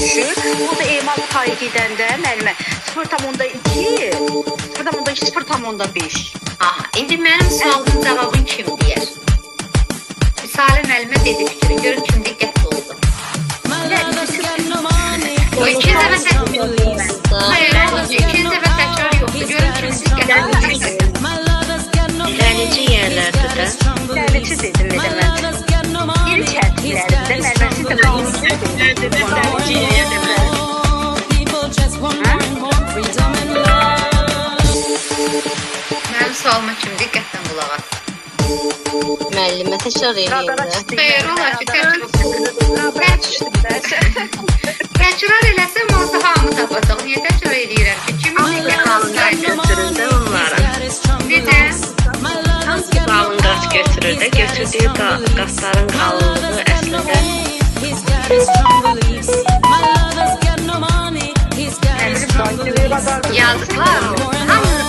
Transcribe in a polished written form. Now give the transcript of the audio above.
düşür. Burada emal payı gedəndə müəllimə 0,2, 0,2, 0,5. Aha, indi mənim sualımın cavabını kim deyər? Misali müəllimə dedi fikrini, görün kim diqqətli oldu. O iki dəfə təkrar. Hayır, ikinci dəfə təkrar yoxdur. Görün kim diqqətli oldu. Dəlici yerlərdə də. Dəlici dedim mən. Geri çərtiklərində müəllimə siz də dəlici yerlərdə. Mənim sualıma kim diqqətlə qulaq as? Müəllimə təkrar eləyirlər. Xeyr, olar ki, təkrar eləsəm olsa hamı tapacaq. Niyə təkrar eləyirəm ki? Kimin diqqətlə Götürür də onlara. Necə? Qalın qaç götürür də. Götürdüyü qatların qalınlığı əslində Yazıqlar. Hamı